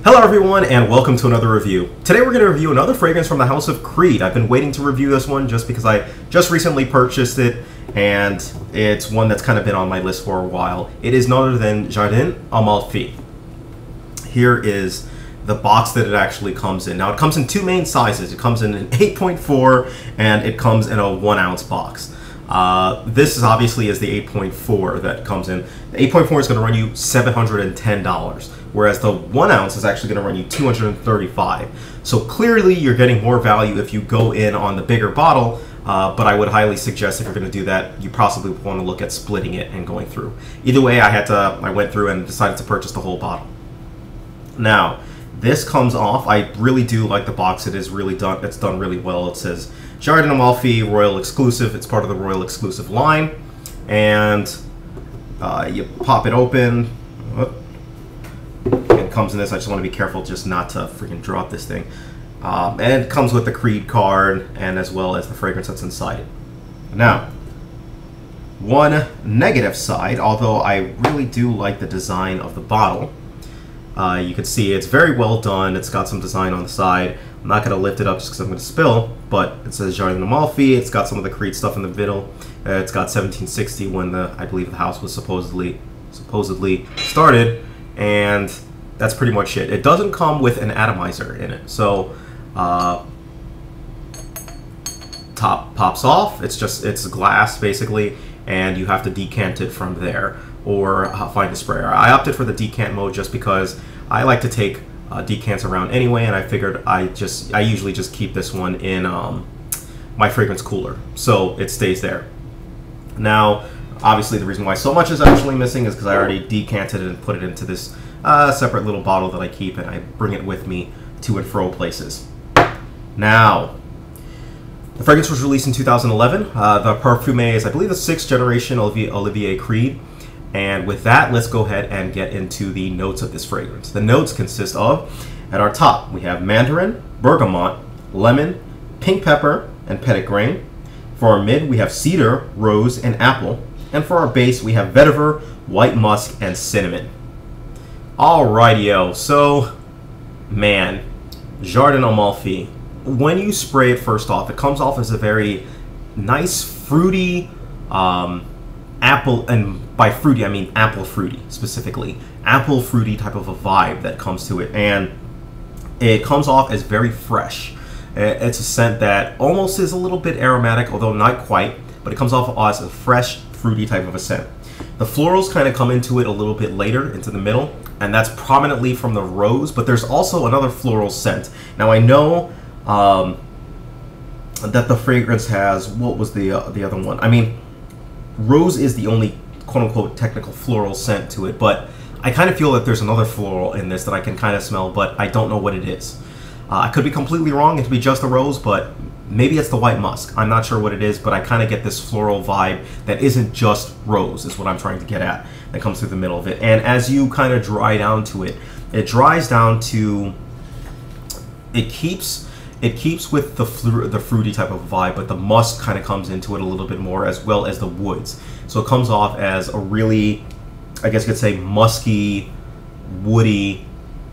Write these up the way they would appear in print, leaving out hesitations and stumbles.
Hello everyone and welcome to another review. Today we're going to review another fragrance from the House of Creed. I've been waiting to review this one just because I just recently purchased it and it's one that's kind of been on my list for a while. It is none other than Jardin Amalfi. Here is the box that it actually comes in. Now it comes in two main sizes. It comes in an 8.4 and it comes in a 1 ounce box. This is obviously the 8.4 that comes in. The 8.4 is going to run you $710, whereas the 1 ounce is actually going to run you $235. So clearly you're getting more value if you go in on the bigger bottle, but I would highly suggest if you're going to do that, you possibly want to look at splitting it and going through. Either way, I went through and decided to purchase the whole bottle. Now, this comes off. I really do like the box. It is really done. It's done really well. It says Jardin Amalfi Royal Exclusive. It's part of the Royal Exclusive line, and you pop it open. It comes in this. I just want to be careful just not to freaking drop this thing. And it comes with the Creed card and as well as the fragrance that's inside it. Now, one negative side, although I really do like the design of the bottle. You can see it's very well done. It's got some design on the side. I'm not going to lift it up just because I'm going to spill, but it says Jardin Amalfi. It's got some of the Creed stuff in the middle. It's got 1760 when I believe the house was supposedly started, and that's pretty much it. It doesn't come with an atomizer in it, so top pops off. It's glass basically, and you have to decant it from there or find a sprayer. I opted for the decant mode just because I like to take decants around anyway, and I figured I usually just keep this one in my fragrance cooler, so it stays there. Now, obviously the reason why so much is actually missing is because I already decanted it and put it into this separate little bottle that I keep, and I bring it with me to and fro places. Now, the fragrance was released in 2011. The Parfume is, I believe, the 6th generation Olivier Creed. And with that, let's go ahead and get into the notes of this fragrance. The notes consist of, at our top, we have mandarin, bergamot, lemon, pink pepper, and petitgrain. For our mid, we have cedar, rose, and apple. And for our base, we have vetiver, white musk, and cinnamon. Alrighty-o, so, man, Jardin Amalfi. When you spray it first off, it comes off as a very nice, fruity, apple, and by fruity I mean apple fruity specifically, apple fruity type of a vibe that comes to it, and it comes off as very fresh. It's a scent that almost is a little bit aromatic, although not quite, but it comes off as a fresh fruity type of a scent. The florals kind of come into it a little bit later, into the middle, and that's prominently from the rose, but there's also another floral scent. Now I know that the fragrance has, what was the other one? I mean, rose is the only quote-unquote technical floral scent to it, but I kind of feel that there's another floral in this that I can kind of smell, but I don't know what it is. I could be completely wrong. It could be just the rose, but maybe it's the white musk. I'm not sure what it is, but I kind of get this floral vibe that isn't just rose, is what I'm trying to get at, that comes through the middle of it. And as you kind of dry down to it, it dries down to, it keeps with the fruity type of vibe, but the musk kind of comes into it a little bit more, as well as the woods. So it comes off as a really, I guess you could say, musky, woody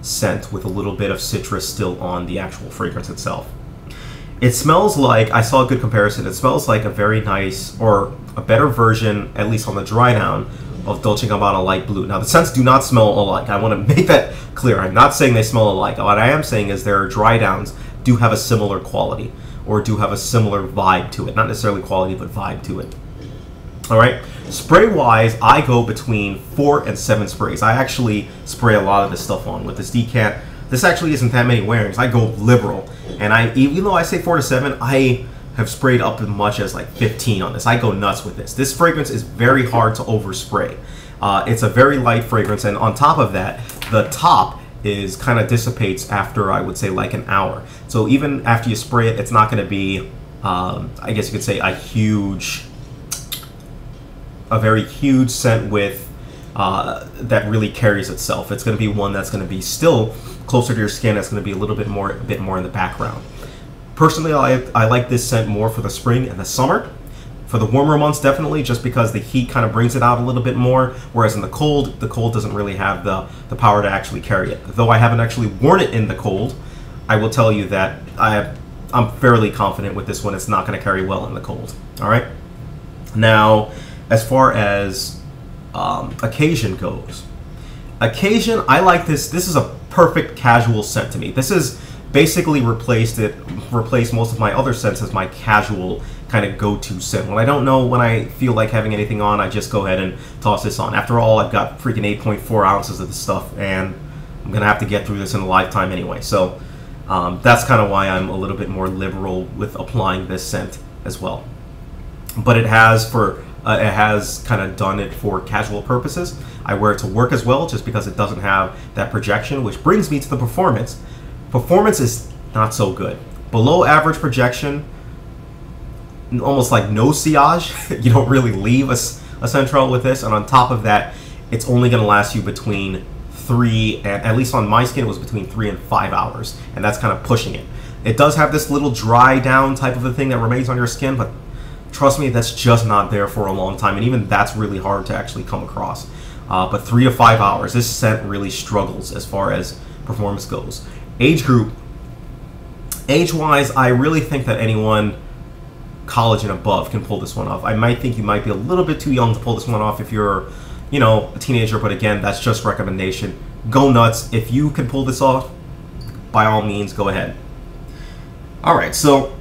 scent with a little bit of citrus still on the actual fragrance itself. It smells like, I saw a good comparison, it smells like a very nice, or a better version, at least on the dry down, of Dolce & Gabbana Light Blue. Now, the scents do not smell alike. I want to make that clear. I'm not saying they smell alike. What I am saying is their dry downs do have a similar quality, or do have a similar vibe to it. Not necessarily quality, but vibe to it. Alright, spray-wise, I go between 4 and 7 sprays. I actually spray a lot of this stuff on with this decant. This actually isn't that many wearings. I go liberal. And even though I say 4 to 7, I have sprayed up as much as like 15 on this. I go nuts with this. This fragrance is very hard to overspray. It's a very light fragrance, and on top of that, the top is kind of dissipates after, I would say, like an hour. So even after you spray it, it's not going to be, I guess you could say, a very huge scent with that really carries itself. It's going to be one that's going to be still closer to your skin. That's going to be a little bit more in the background. Personally, I like this scent more for the spring and the summer. For the warmer months, definitely, just because the heat kind of brings it out a little bit more, whereas in the cold doesn't really have the power to actually carry it. Though I haven't actually worn it in the cold, I will tell you that I'm fairly confident with this one. It's not going to carry well in the cold. All right. Now, as far as occasion goes, I like this. This is a perfect casual scent to me. This is basically replaced most of my other scents as my casual kind of go-to scent. When I don't know, when I feel like having anything on, I just go ahead and toss this on. After all, I've got freaking 8.4 ounces of this stuff, and I'm gonna have to get through this in a lifetime anyway. So that's kind of why I'm a little bit more liberal with applying this scent as well. But it has kind of done it for casual purposes. I wear it to work as well, just because it doesn't have that projection, which brings me to the performance. Performance is not so good. Below average projection, almost like no sillage. You don't really leave a scent trail with this, and on top of that, it's only going to last you between 3 and, at least on my skin, it was between 3 and 5 hours, and that's kind of pushing it. It does have this little dry down type of a thing that remains on your skin, but trust me, that's just not there for a long time, and even that's really hard to actually come across. But 3 to 5 hours, this scent really struggles as far as performance goes. Age group, age-wise, I really think that anyone college and above can pull this one off. I might think you might be a little bit too young to pull this one off if you're, you know, a teenager, but again, that's just recommendation. Go nuts. If you can pull this off, by all means, go ahead. All right, so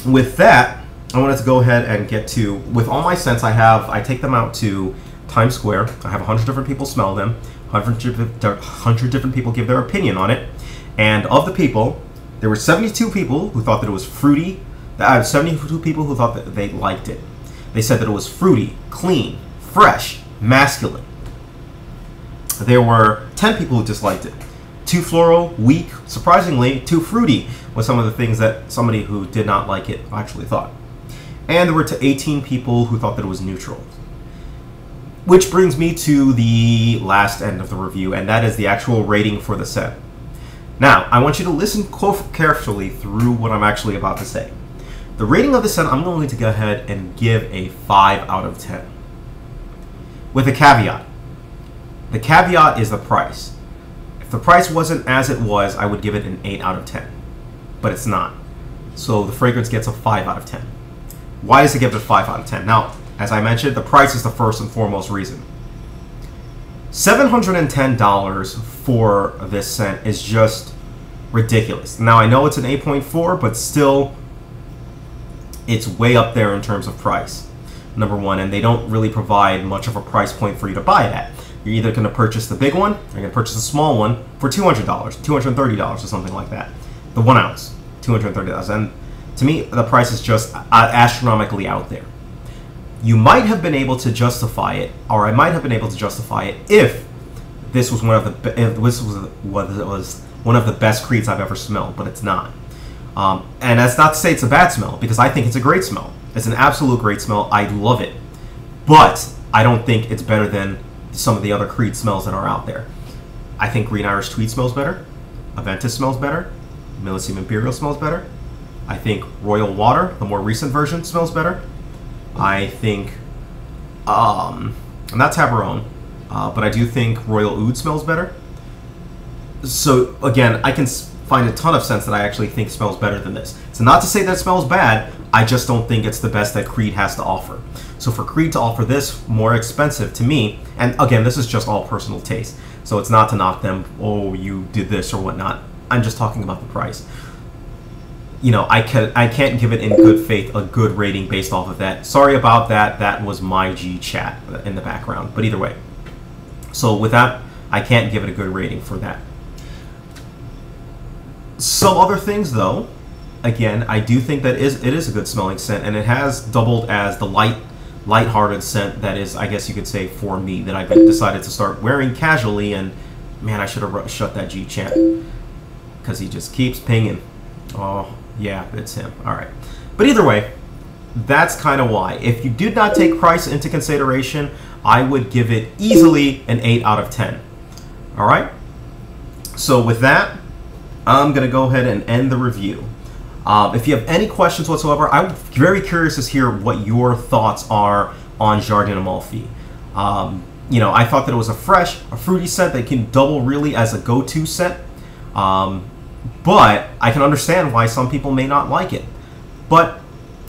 with that, I wanted to go ahead and get to, with all my scents I take them out to Times Square. I have 100 different people smell them, 100 different people give their opinion on it, and of the people, there were 72 people who thought that it was fruity. I have 72 people who thought that they liked it. They said that it was fruity, clean, fresh, masculine. There were 10 people who disliked it. Too floral, weak, surprisingly, too fruity was some of the things that somebody who did not like it actually thought. And there were 18 people who thought that it was neutral. Which brings me to the last end of the review, and that is the actual rating for the scent. Now, I want you to listen carefully through what I'm actually about to say. The rating of the scent, I'm going to go ahead and give a 5 out of 10. With a caveat. The caveat is the price. If the price wasn't as it was, I would give it an 8 out of 10. But it's not. So the fragrance gets a 5 out of 10. Why does it give it a 5 out of 10? Now, as I mentioned, the price is the first and foremost reason. $710 for this scent is just ridiculous. Now, I know it's an 8.4, but still, it's way up there in terms of price, number one, and they don't really provide much of a price point for you to buy it at. You're either going to purchase the big one, or you're going to purchase the small one for $200, $230 or something like that. The 1 ounce, $230. And to me, the price is just astronomically out there. You might have been able to justify it, or I might have been able to justify it if this was one of the best creeds I've ever smelled, but it's not. And that's not to say it's a bad smell, because I think it's a great smell. It's an absolute great smell. I love it. But I don't think it's better than some of the other creed smells that are out there. I think Green Irish Tweed smells better. Aventus smells better. Millésime Imperial smells better. I think Royal Water, the more recent version, smells better. I think, not Tabarone, but I do think Royal Oud smells better. So again, I can find a ton of scents that I actually think smells better than this. It's not to say that it smells bad, I just don't think it's the best that Creed has to offer. So for Creed to offer this more expensive to me, and again, this is just all personal taste, so it's not to knock them, oh, you did this or whatnot. I'm just talking about the price. You know, I can't give it in good faith a good rating based off of that. Sorry about that. That was my G chat in the background. But either way. So with that, I can't give it a good rating for that. Some other things, though, again, I do think that it is a good smelling scent, and it has doubled as the light-hearted scent that is, I guess you could say, for me, that I've decided to start wearing casually, and man, I should have shut that G chat, because he just keeps pinging. Oh, yeah, it's him. All right. But either way, that's kind of why. If you did not take price into consideration, I would give it easily an 8 out of 10. All right? So with that, I'm going to go ahead and end the review. If you have any questions whatsoever, I'm very curious to hear what your thoughts are on Jardin Amalfi. You know, I thought that it was a fresh, a fruity scent that can double really as a go-to scent. But I can understand why some people may not like it. But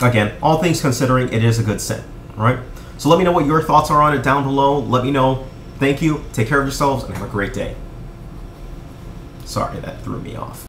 again, all things considering, it is a good scent, right? So let me know what your thoughts are on it down below. Let me know. Thank you. Take care of yourselves and have a great day. Sorry, that threw me off.